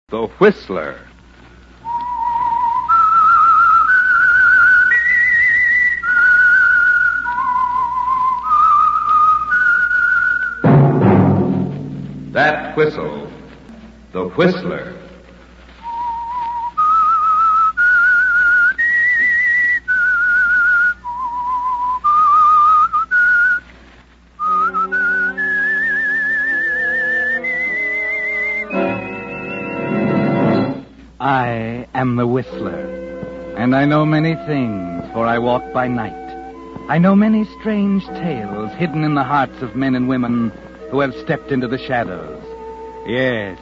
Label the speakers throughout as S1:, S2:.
S1: The Whistler. That whistle. The Whistler.
S2: I am the Whistler, and I know many things, for I walk by night. I know many strange tales hidden in the hearts of men and women who have stepped into the shadows. Yes,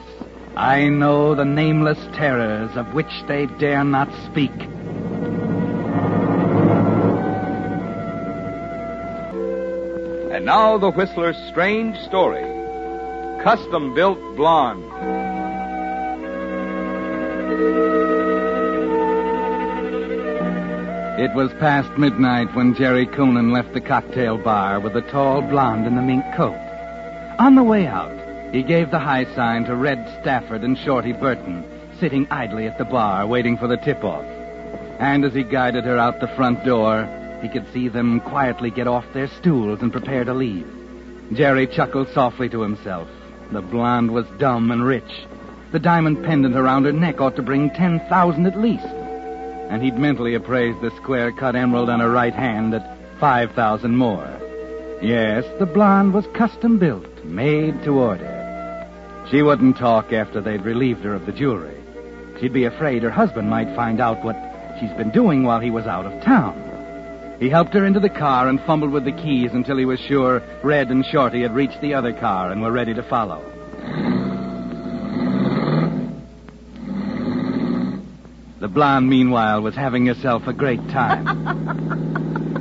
S2: I know the nameless terrors of which they dare not speak.
S1: And now the Whistler's strange story. Custom-built Blond.
S2: It was past midnight when Jerry Conan left the cocktail bar with the tall blonde in the mink coat. On the way out, he gave the high sign to Red Stafford and Shorty Burton, sitting idly at the bar waiting for the tip-off. And as he guided her out the front door, he could see them quietly get off their stools and prepare to leave. Jerry chuckled softly to himself. The blonde was dumb and rich. The diamond pendant around her neck ought to bring 10,000 at least. And he'd mentally appraised the square-cut emerald on her right hand at 5,000 more. Yes, the blonde was custom-built, made to order. She wouldn't talk after they'd relieved her of the jewelry. She'd be afraid her husband might find out what she's been doing while he was out of town. He helped her into the car and fumbled with the keys until he was sure Red and Shorty had reached the other car and were ready to follow. The blonde, meanwhile, was having herself a great time.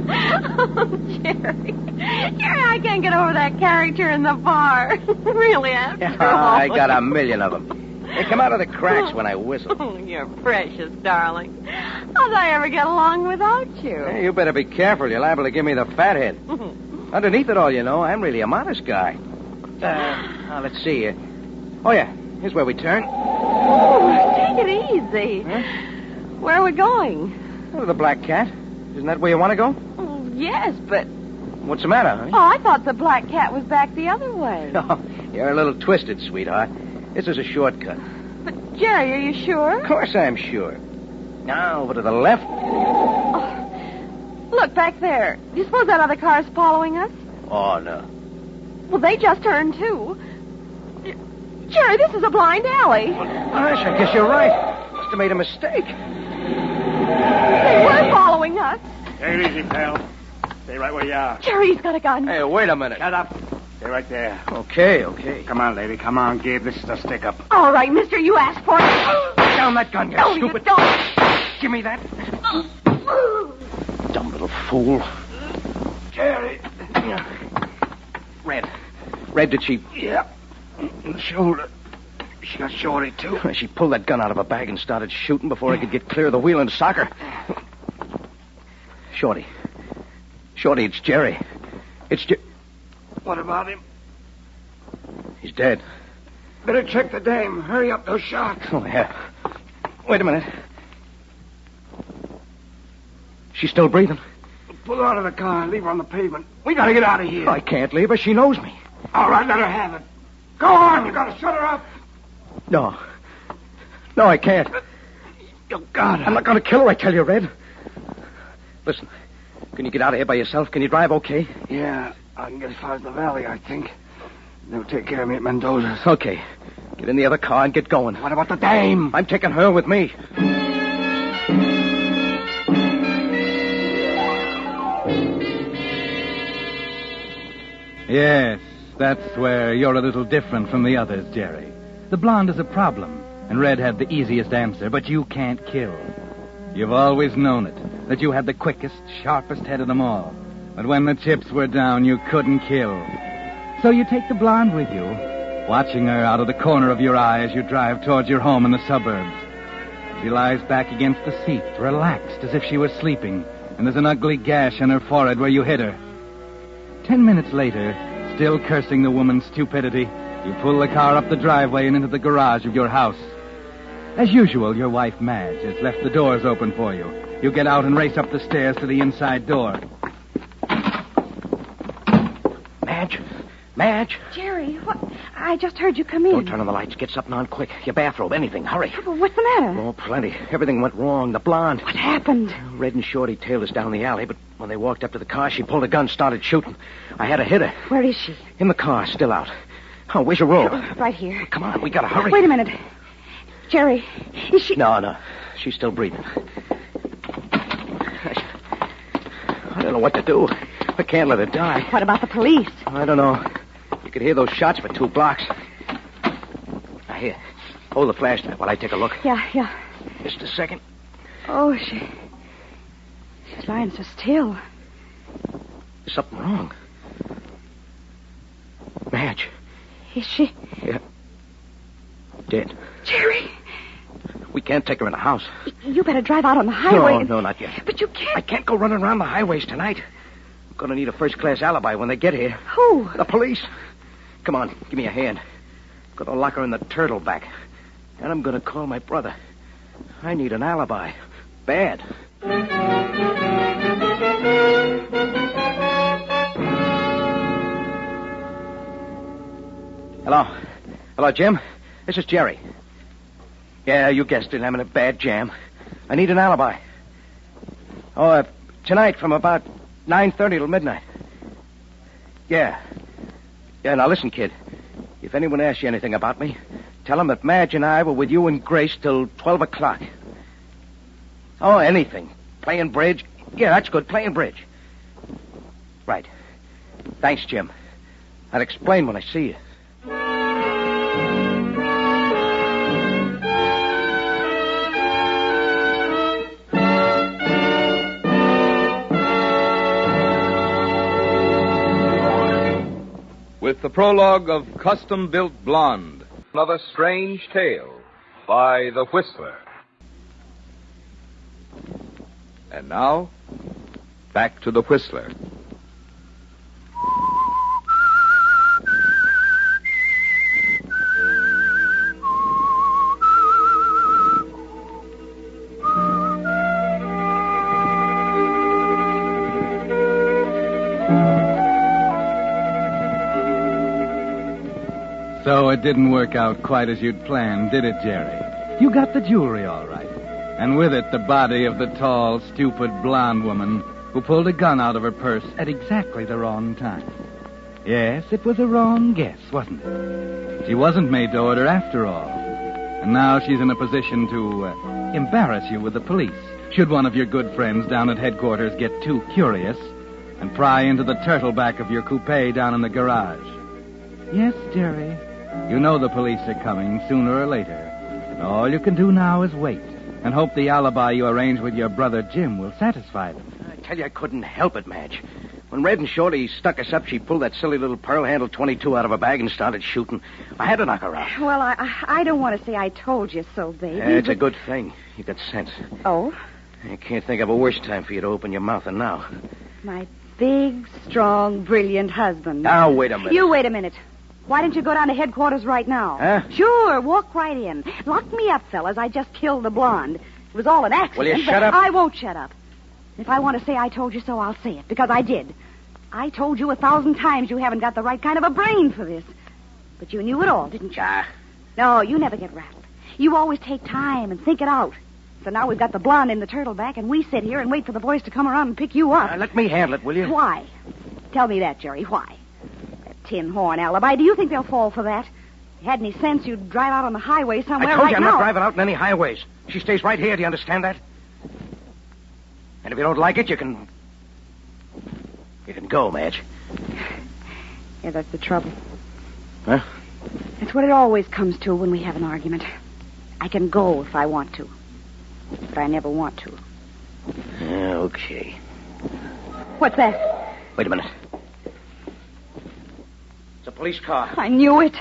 S3: Oh, Jerry, I can't get over that character in the bar. Really, after all.
S4: I got a million of them. They come out of the cracks when I whistle.
S3: Oh, you're precious, darling. How'd I ever get along without you?
S4: Hey, you better be careful. You're liable to give me the fathead. Underneath it all, you know, I'm really a modest guy. Let's see. Oh, yeah. Here's where we turn.
S3: Oh, take it easy.
S4: Huh?
S3: Where are we going?
S4: Oh, the Black Cat. Isn't that where you want to go?
S3: Oh, yes, but...
S4: What's the matter, honey?
S3: Oh, I thought the Black Cat was back the other way.
S4: Oh, you're a little twisted, sweetheart. This is a shortcut.
S3: But, Jerry, are you sure?
S4: Of course I'm sure. Now, over to the left.
S3: Oh, look, back there. Do you suppose that other car's following us?
S4: Oh, no.
S3: Well, they just turned, too. Jerry, this is a blind alley.
S4: Gosh, I guess you're right. Must have made a mistake.
S3: They were following us.
S5: Take it easy, pal. Stay right where you are.
S3: Jerry's got a gun.
S4: Hey, wait a minute.
S5: Shut up. Stay right there.
S4: Okay.
S5: Come on, lady. Come on, Gabe. This is a stick-up.
S3: All right, mister, you asked for it.
S4: Put down that gun, you
S3: No,
S4: stupid...
S3: you don't.
S4: Give me that. Dumb little fool.
S5: Jerry.
S4: Red, did she...
S5: Yeah. In the shoulder. She got Shorty, too.
S4: She pulled that gun out of her bag and started shooting before I could get clear of the wheel and sock her. Shorty, it's Jerry.
S5: What about him?
S4: He's dead.
S5: Better check the dame. Hurry up, those shots.
S4: Oh, yeah. Wait a minute. She's still breathing.
S5: Pull her out of the car and leave her on the pavement. We gotta get out of here.
S4: I can't leave her. She knows me.
S5: All right, let her have it. Go on. You gotta shut her up.
S4: No, I can't.
S5: You got her.
S4: I'm not going to kill her, I tell you, Red. Listen, can you get out of here by yourself? Can you drive okay?
S5: Yeah, I can get as far as the valley, I think. They'll take care of me at Mendoza's.
S4: Okay. Get in the other car and get going.
S5: What about the dame?
S4: I'm taking her with me.
S2: Yes, that's where you're a little different from the others, Jerry. The blonde is a problem, and Red had the easiest answer, but you can't kill. You've always known it, that you had the quickest, sharpest head of them all. But when the chips were down, you couldn't kill. So you take the blonde with you, watching her out of the corner of your eye as you drive towards your home in the suburbs. She lies back against the seat, relaxed as if she was sleeping, and there's an ugly gash on her forehead where you hit her. 10 minutes later, still cursing the woman's stupidity, you pull the car up the driveway and into the garage of your house. As usual, your wife, Madge, has left the doors open for you. You get out and race up the stairs to the inside door.
S4: Madge.
S3: Jerry, what? I just heard you come in.
S4: Don't turn on the lights. Get something on quick. Your bathrobe, anything. Hurry.
S3: Well, what's the matter?
S4: Oh, plenty. Everything went wrong. The blonde.
S3: What happened?
S4: Red and Shorty tailed us down the alley, but when they walked up to the car, she pulled a gun, started shooting. I had to hit her.
S3: Where is she?
S4: In the car, still out. Oh, where's your robe?
S3: Right here.
S4: Come on, we gotta hurry.
S3: Wait a minute. Jerry, is she...
S4: No. She's still breathing. I don't know what to do. I can't let her die.
S3: What about the police?
S4: I don't know. You could hear those shots for 2 blocks. Now, here. Hold the flashlight while I take a look.
S3: Yeah.
S4: Just a second.
S3: Oh, she's lying so still.
S4: There's something wrong. Madge.
S3: Is she?
S4: Yeah. Dead.
S3: Jerry.
S4: We can't take her in the house.
S3: You better drive out on the highway.
S4: No, not yet.
S3: But you can't.
S4: I can't go running around the highways tonight. I'm going to need a first-class alibi when they get here.
S3: Who?
S4: The police. Come on, give me a hand. I'm going to lock her in the turtleback. And I'm going to call my brother. I need an alibi. Bad. Hello, Jim. This is Jerry. Yeah, you guessed it. I'm in a bad jam. I need an alibi. Tonight from about 9:30 till midnight. Yeah, now listen, kid. If anyone asks you anything about me, tell them that Madge and I were with you and Grace till 12 o'clock. Oh, anything. Playing bridge. Yeah, that's good. Playing bridge. Right. Thanks, Jim. I'll explain when I see you.
S1: With the prologue of Custom-Built Blonde, another strange tale by the Whistler. And now, back to the Whistler.
S2: So it didn't work out quite as you'd planned, did it, Jerry? You got the jewelry all right. And with it, the body of the tall, stupid blonde woman who pulled a gun out of her purse at exactly the wrong time. Yes, it was a wrong guess, wasn't it? She wasn't made to order after all. And now she's in a position to embarrass you with the police, should one of your good friends down at headquarters get too curious and pry into the turtleback of your coupe down in the garage. Yes, Jerry, you know the police are coming sooner or later. And all you can do now is wait and hope the alibi you arranged with your brother Jim will satisfy them.
S4: I tell you, I couldn't help it, Madge. When Red and Shorty stuck us up, she pulled that silly little pearl-handled .22 out of her bag and started shooting. I had to knock her out.
S3: Well, I don't want to say I told you so, baby.
S4: It's a good thing. You got sense.
S3: Oh?
S4: I can't think of a worse time for you to open your mouth than now.
S3: My big, strong, brilliant husband.
S4: Now, wait a minute.
S3: You wait a minute. Why don't you go down to headquarters right now?
S4: Huh?
S3: Sure, walk right in. Lock me up, fellas. I just killed the blonde. It was all an accident.
S4: Will you shut up?
S3: I won't shut up. If I want to say I told you so, I'll say it, because I did. I told you 1,000 times you haven't got the right kind of a brain for this. But you knew it all, didn't you? No, you never get rattled. You always take time and think it out. So now we've got the blonde in the turtleback, and we sit here and wait for the boys to come around and pick you up.
S4: Let me handle it, will you?
S3: Why? Tell me that, Jerry. Why? That tin horn alibi. Do you think they'll fall for that? If you had any sense, you'd drive out on the highway somewhere
S4: I told
S3: right
S4: you I'm
S3: now.
S4: not driving out in any highways. She stays right here. Do you understand that? And if you don't like it, you can go, Madge.
S3: Yeah, that's the trouble.
S4: Huh?
S3: That's what it always comes to when we have an argument. I can go if I want to. But I never want to.
S4: Okay.
S3: What's that?
S4: Wait a minute. It's a police car.
S3: I knew it.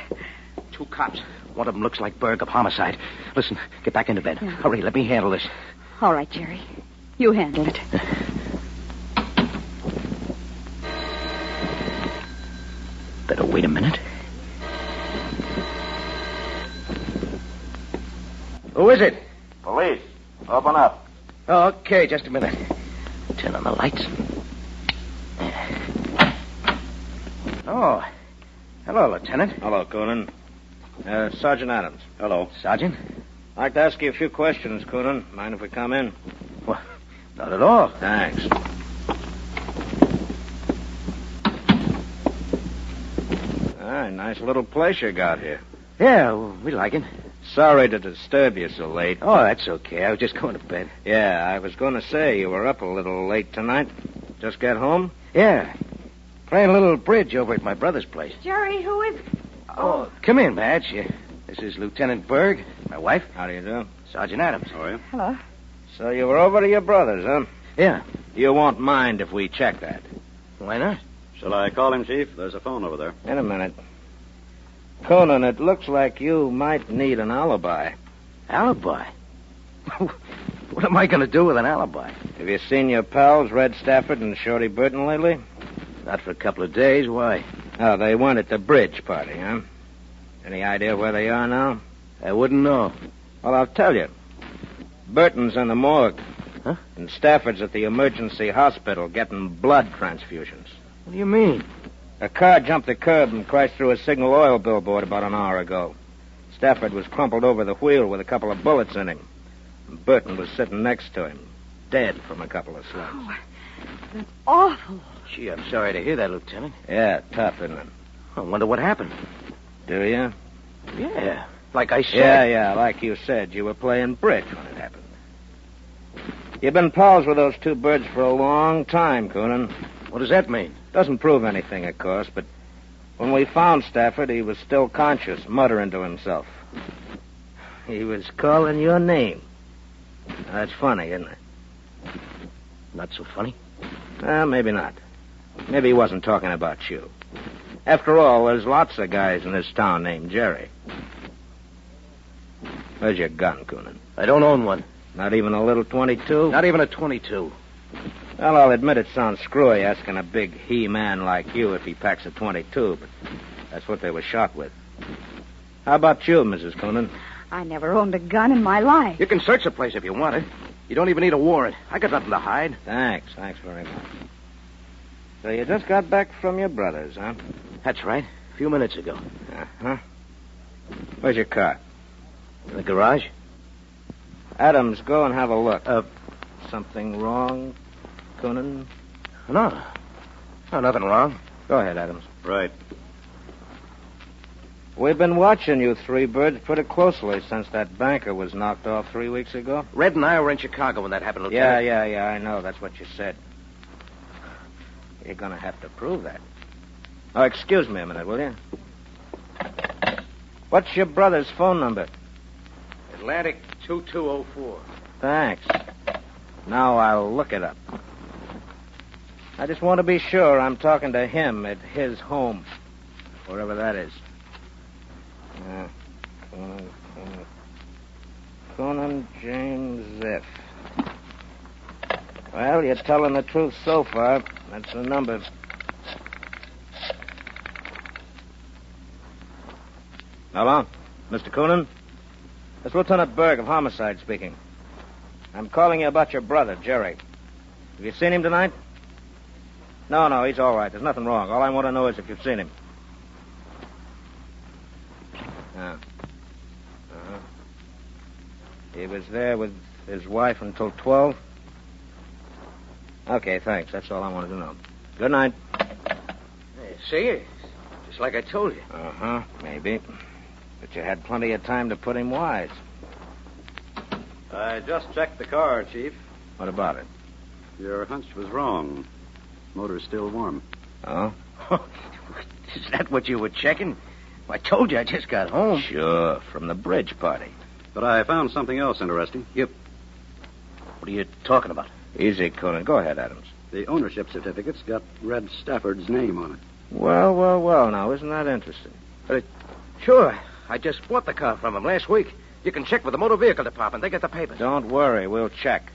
S4: 2 cops. One of them looks like Berg of homicide. Listen, get back into bed.
S3: Yeah.
S4: Hurry, let me handle this.
S3: All right, Jerry. You handle it.
S4: Better wait a minute. Who is it?
S6: Police. Open up.
S4: Oh, okay, just a minute. Turn on the lights. Oh. Hello, Lieutenant.
S6: Hello, Conan. Sergeant Adams. Hello.
S4: Sergeant?
S6: I'd like to ask you a few questions, Conan. Mind if we come in?
S4: Well, not at all.
S6: Thanks. Nice little place you got here.
S4: Yeah, well, we like it.
S6: Sorry to disturb you so late.
S4: Oh, that's okay. I was just going to bed.
S6: Yeah, I was going to say you were up a little late tonight. Just get home?
S4: Yeah. Playing a little bridge over at my brother's place.
S3: Jerry, who is...
S4: Oh, come in, Madge. This is Lieutenant Berg, my wife.
S6: How do you do?
S4: Sergeant Adams.
S6: How are you?
S3: Hello.
S6: So you were over to your brother's, huh?
S4: Yeah.
S6: You won't mind if we check that.
S4: Why not?
S7: Shall I call him, Chief? There's a phone over there.
S6: In a minute. Conan, it looks like you might need an alibi.
S4: Alibi? What am I going to do with an alibi?
S6: Have you seen your pals, Red Stafford and Shorty Burton, lately?
S4: Not for a couple of days. Why?
S6: Oh, they weren't at the bridge party, huh? Any idea where they are now?
S4: I wouldn't know.
S6: Well, I'll tell you. Burton's in the morgue.
S4: Huh?
S6: And Stafford's at the emergency hospital getting blood transfusions.
S4: What do you mean?
S6: A car jumped the curb and crashed through a signal oil billboard about an hour ago. Stafford was crumpled over the wheel with a couple of bullets in him. And Burton was sitting next to him, dead from a couple of slugs.
S3: Oh, that's awful.
S4: Gee, I'm sorry to hear that, Lieutenant.
S6: Yeah, tough, isn't it?
S4: I wonder what happened.
S6: Do you?
S4: Yeah, like I said.
S6: Yeah, like you said. You were playing bridge when it happened. You've been pals with those two birds for a long time, Conan.
S4: What does that mean?
S6: Doesn't prove anything, of course, but when we found Stafford, he was still conscious, muttering to himself. He was calling your name. That's funny, isn't it?
S4: Not so funny.
S6: Maybe not. Maybe he wasn't talking about you. After all, there's lots of guys in this town named Jerry. Where's your gun, Conan?
S4: I don't own one.
S6: Not even a little .22?
S4: Not even a .22.
S6: Well, I'll admit it sounds screwy asking a big he-man like you if he packs a .22, but that's what they were shot with. How about you, Mrs. Conan?
S3: I never owned a gun in my life.
S4: You can search the place if you want it. You don't even need a warrant. I got nothing to hide.
S6: Thanks very much. So you just got back from your brother's, huh?
S4: That's right. A few minutes ago.
S6: Uh-huh. Where's your car?
S4: In the garage?
S6: Adams, go and have a look. Something wrong, Conan?
S4: No, nothing wrong.
S6: Go ahead, Adams.
S7: Right.
S6: We've been watching you three birds pretty closely since that banker was knocked off 3 weeks ago.
S4: Red and I were in Chicago when that happened, Lieutenant.
S6: Yeah, I know. That's what you said. You're going to have to prove that. Oh, excuse me a minute, will you? What's your brother's phone number?
S4: Atlantic 2204.
S6: Thanks. Now I'll look it up. I just want to be sure I'm talking to him at his home, wherever that is. Conan James F. Well, you're telling the truth so far. That's the number. Hello? Mr. Conan? It's Lieutenant Berg of Homicide speaking. I'm calling you about your brother, Jerry. Have you seen him tonight? No, he's all right. There's nothing wrong. All I want to know is if you've seen him. He was there with his wife until 12? Okay, thanks. That's all I wanted to know. Good night.
S4: Hey, see? Just like I told you.
S6: Uh-huh, maybe. But you had plenty of time to put him wise.
S7: I just checked the car, Chief.
S6: What about it?
S7: Your hunch was wrong. Motor's still warm.
S6: Oh?
S4: Is that what you were checking? I told you I just got home.
S6: Sure, from the bridge party.
S7: But I found something else interesting.
S4: What are you talking about?
S6: Easy, Conan. Go ahead, Adams.
S7: The ownership certificate's got Red Stafford's name on it.
S6: Well, now, isn't that interesting?
S4: Sure. I just bought the car from him last week. You can check with the motor vehicle department. They get the papers.
S6: Don't worry. We'll check.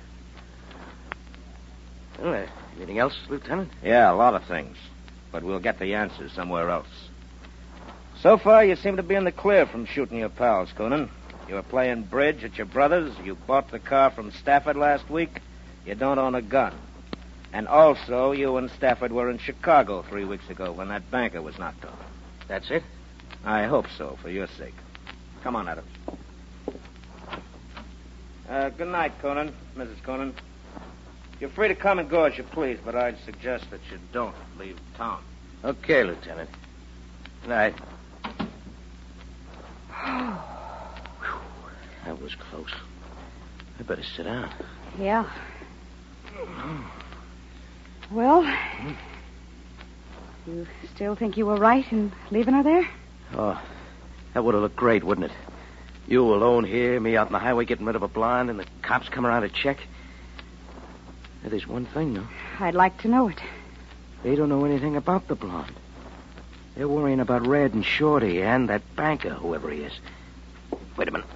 S4: Well, anything else, Lieutenant?
S6: Yeah, a lot of things. But we'll get the answers somewhere else. So far, you seem to be in the clear from shooting your pals, Conan. You were playing bridge at your brother's. You bought the car from Stafford last week. You don't own a gun. And also, you and Stafford were in Chicago 3 weeks ago when that banker was knocked off.
S4: That's it?
S6: I hope so, for your sake. Come on, Adams. Good night, Conan, Mrs. Conan. You're free to come and go as you please, but I'd suggest that you don't leave town.
S4: Okay, Lieutenant. Good night. That was close. I better sit down.
S3: Yeah. Well, you still think you were right in leaving her there?
S4: Oh, that would have looked great, wouldn't it? You alone here, me out on the highway getting rid of a blonde, and the cops come around to check. There's one thing, though.
S3: I'd like to know it.
S4: They don't know anything about the blonde. They're worrying about Red and Shorty and that banker, whoever he is. Wait a minute.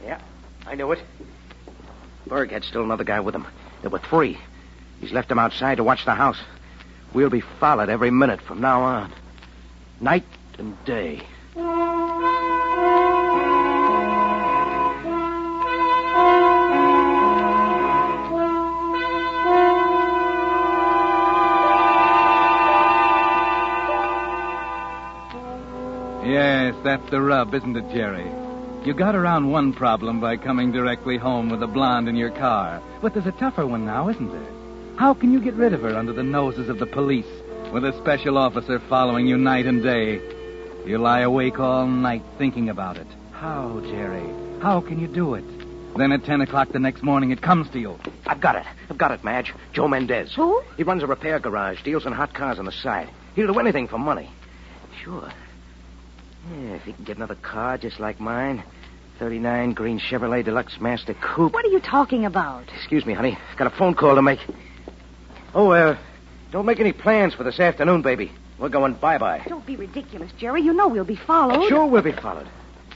S4: Yeah, I knew it. Berg had still another guy with him. There were 3. He's left them outside to watch the house. We'll be followed every minute from now on. Night and day.
S2: Yes, that's the rub, isn't it, Jerry? You got around one problem by coming directly home with a blonde in your car. But there's a tougher one now, isn't there? How can you get rid of her under the noses of the police with a special officer following you night and day? You lie awake all night thinking about it. How, Jerry? How can you do it? Then at 10 o'clock the next morning it comes to you.
S4: I've got it, Madge. Joe Mendez.
S3: Who?
S4: He runs a repair garage, deals in hot cars on the side. He'll do anything for money. Sure. Yeah, if he can get another car just like mine. 39 green Chevrolet Deluxe Master Coupe.
S3: What are you talking about?
S4: Excuse me, honey. Got a phone call to make. Oh, don't make any plans for this afternoon, baby. We're going bye-bye.
S3: Don't be ridiculous, Jerry. You know we'll be followed.
S4: Sure we'll be followed.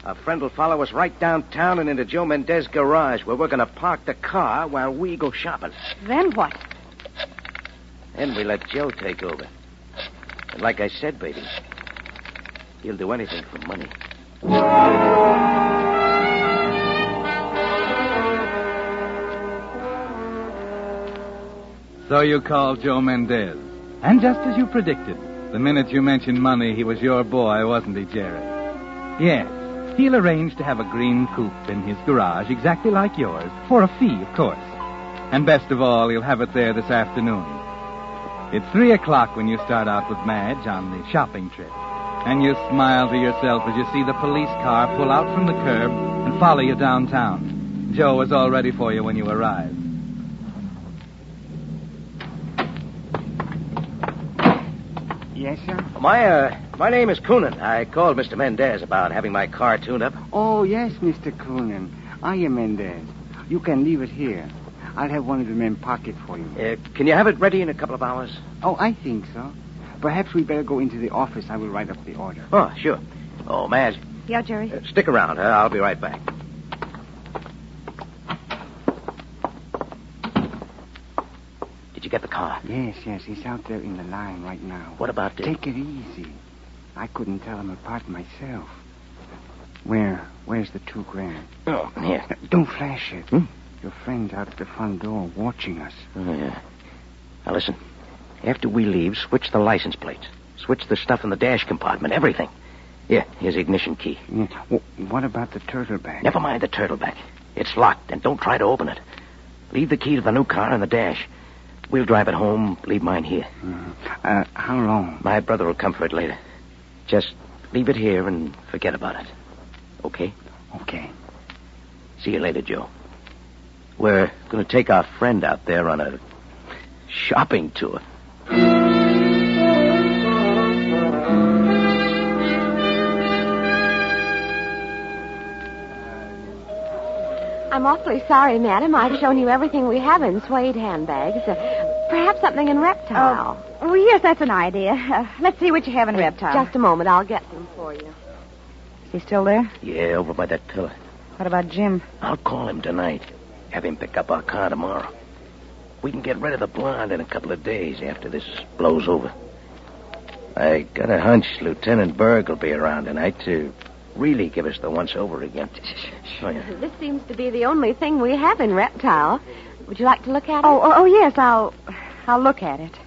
S4: Our friend will follow us right downtown and into Joe Mendez's garage, where we're going to park the car while we go shopping.
S3: Then what?
S4: Then we let Joe take over. And like I said, baby, he'll do anything for money.
S2: So you called Joe Mendez. And just as you predicted, the minute you mentioned money, he was your boy, wasn't he, Jerry? Yes. He'll arrange to have a green coupe in his garage, exactly like yours, for a fee, of course. And best of all, he'll have it there this afternoon. It's 3 o'clock when you start out with Madge on the shopping trip. And you smile to yourself as you see the police car pull out from the curb and follow you downtown. Joe is all ready for you when you arrive.
S5: Yes, sir?
S4: My name is Conan. I called Mr. Mendez about having my car tuned up.
S5: Oh, yes, Mr. Conan. I am Mendez. You can leave it here. I'll have one of the men park it for you.
S4: Can you have it ready in a couple of hours?
S5: Oh, I think so. Perhaps we better go into the office. I will write up the order.
S4: Oh, sure. Oh, Madge.
S3: Yeah, Jerry?
S4: Stick around. I'll be right back. Did you get the car?
S5: Yes, he's out there in the line right now.
S4: What about this?
S5: Take it easy. I couldn't tell him apart myself. Where's the $2,000?
S4: Oh, here.
S5: Don't flash it.
S4: Hmm?
S5: Your friend's out at the front door watching us.
S4: Oh, yeah. Now, listen. After we leave, switch the license plates. Switch the stuff in the dash compartment, everything. Yeah, here's the ignition key.
S5: Yeah. Well, what about the turtleback?
S4: Never mind the turtleback. It's locked, and don't try to open it. Leave the key to the new car in the dash. We'll drive it home, leave mine here.
S5: How long?
S4: My brother will come for it later. Just leave it here and forget about it. Okay?
S5: Okay.
S4: See you later, Joe. We're going to take our friend out there on a shopping tour.
S8: I'm awfully sorry, madam. I've shown you everything we have in suede handbags. Perhaps something in reptile.
S3: Oh, yes, that's an idea. Let's see what you have in reptile.
S8: Just a moment. I'll get them for you.
S3: Is he still there?
S4: Yeah, over by that pillar.
S3: What about Jim?
S4: I'll call him tonight. Have him pick up our car tomorrow. We can get rid of the blonde in a couple of days after this blows over. I got a hunch Lieutenant Berg will be around tonight to really give us the once-over again. Oh, yeah.
S8: This seems to be the only thing we have in Reptile. Would you like to look at it?
S3: Oh, yes, I'll look at it.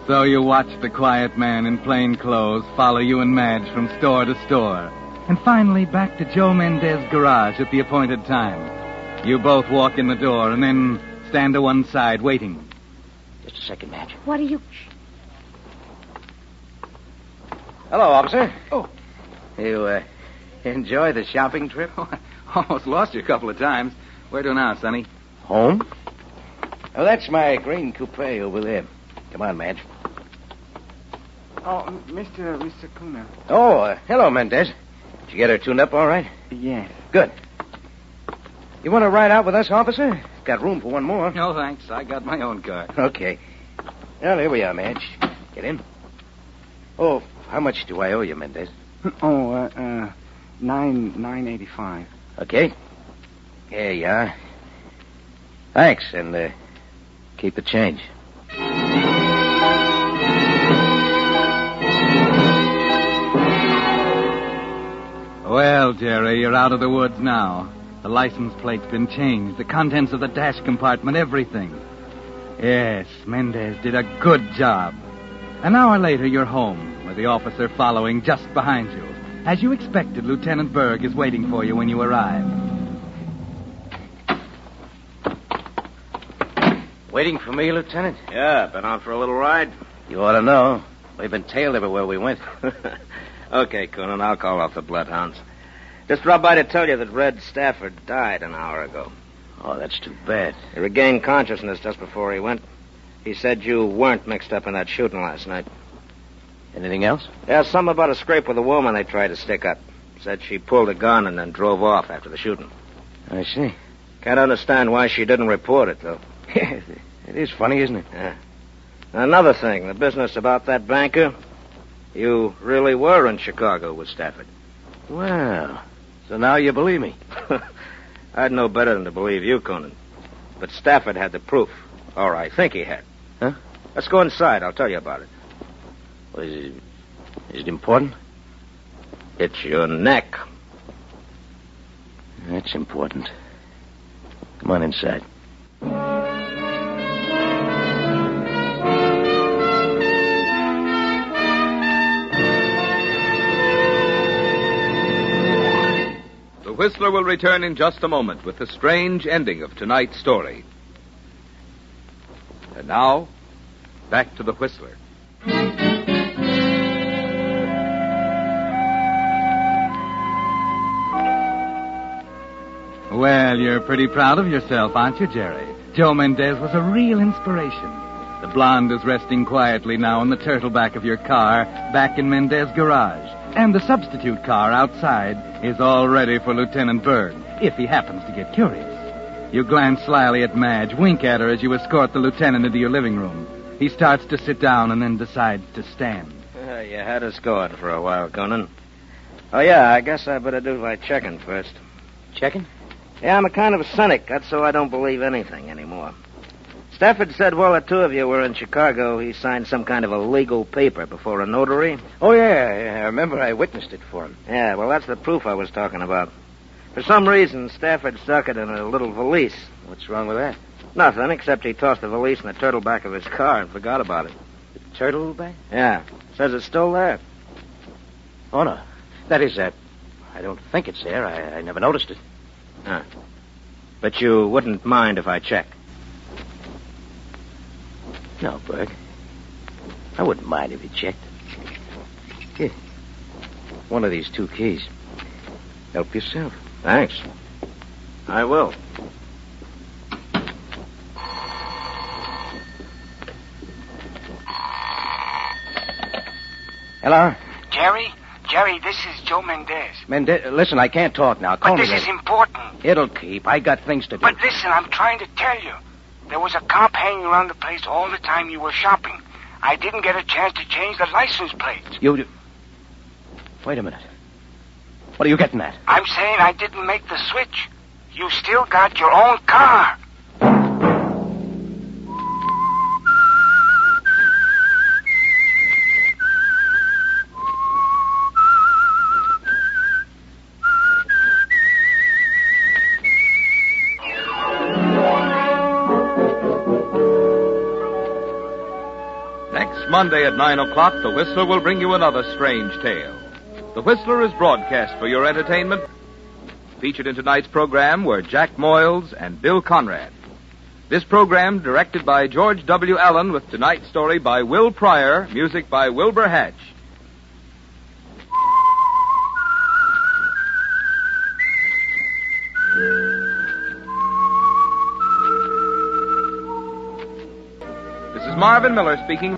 S2: So you watch the quiet man in plain clothes follow you and Madge from store to store, and finally back to Joe Mendez's garage at the appointed time. You both walk in the door and then stand to one side waiting.
S4: Just a second, Madge.
S3: What are you...
S4: Hello, officer. Oh. You, enjoy the shopping trip?
S2: Oh, I almost lost you a couple of times. Where to now, Sonny?
S4: Home? Oh, that's my green coupe over there. Come on, Madge.
S5: Oh, Mr. Conan.
S4: Oh, hello, Mendez. Did you get her tuned up all right?
S5: Yes.
S4: Good. You want to ride out with us, officer? Got room for one more.
S2: No, thanks. I got my own car.
S4: Okay. Well, here we are, Madge. Get in. Oh, how much do I owe you, Mendez?
S5: Oh, $9.85.
S4: Okay. Here you are. Thanks, and keep the change.
S2: Well, Jerry, you're out of the woods now. The license plate's been changed, the contents of the dash compartment, everything. Yes, Mendez did a good job. An hour later, you're home, with the officer following just behind you. As you expected, Lieutenant Berg is waiting for you when you arrive.
S4: Waiting for me, Lieutenant?
S6: Yeah, been out for a little ride.
S4: You ought to know. We've been tailed everywhere we went.
S6: Okay, Conan, I'll call off the bloodhounds. Just dropped by to tell you that Red Stafford died an hour ago.
S4: Oh, that's too bad.
S6: He regained consciousness just before he went. He said you weren't mixed up in that shooting last night.
S4: Anything else?
S6: Yeah, something about a scrape with a woman they tried to stick up. Said she pulled a gun and then drove off after the shooting.
S4: I see.
S6: Can't understand why she didn't report it, though.
S4: It is funny, isn't it?
S6: Yeah. Another thing, the business about that banker. You really were in Chicago with Stafford.
S4: Well, so now you believe me.
S6: I'd know better than to believe you, Conan. But Stafford had the proof. Or I think he had.
S4: Huh?
S6: Let's go inside. I'll tell you about it.
S4: Well, is it important?
S6: It's your neck.
S4: That's important. Come on inside.
S1: The Whistler will return in just a moment with the strange ending of tonight's story. And now, back to the Whistler.
S2: Well, you're pretty proud of yourself, aren't you, Jerry? Joe Mendez was a real inspiration. The Blonde is resting quietly now in the turtleback of your car back in Mendez's garage. And the substitute car outside is all ready for Lieutenant Berg, if he happens to get curious. You glance slyly at Madge, wink at her as you escort the lieutenant into your living room. He starts to sit down and then decides to stand.
S6: You had us going for a while, Conan. Oh, yeah, I guess I better do my checking first.
S4: Checking?
S6: Yeah, I'm a kind of a cynic. That's so I don't believe anything anymore. Stafford said while the two of you were in Chicago, he signed some kind of a legal paper before a notary.
S4: Oh, yeah. I remember I witnessed it for him.
S6: Yeah, well, that's the proof I was talking about. For some reason, Stafford stuck it in a little valise.
S4: What's wrong with that?
S6: Nothing, except he tossed the valise in the turtle back of his car and forgot about it.
S4: The turtle bag?
S6: Yeah. Says it's still there.
S4: Oh, no. That is, I don't think it's there. I never noticed it.
S6: Huh. But you wouldn't mind if I check?
S4: No, Berg. I wouldn't mind if you checked. Here. One of these two keys. Help yourself.
S6: Thanks. I will.
S4: Hello?
S9: Jerry, this is Joe Mendez.
S4: Mendez, listen, I can't talk now. Call
S9: But
S4: me
S9: this is
S4: later.
S9: important.
S4: It'll keep. I got things to do.
S9: But listen, I'm trying to tell you. There was a cop hanging around the place all the time you were shopping. I didn't get a chance to change the license plates.
S4: You... Wait a minute. What are you getting at?
S9: I'm saying I didn't make the switch. You still got your own car.
S1: Next Monday at 9 o'clock, The Whistler will bring you another strange tale. The Whistler is broadcast for your entertainment. Featured in tonight's program were Jack Moyles and Bill Conrad. This program directed by George W. Allen with tonight's story by Will Pryor, music by Wilbur Hatch. This is Marvin Miller speaking.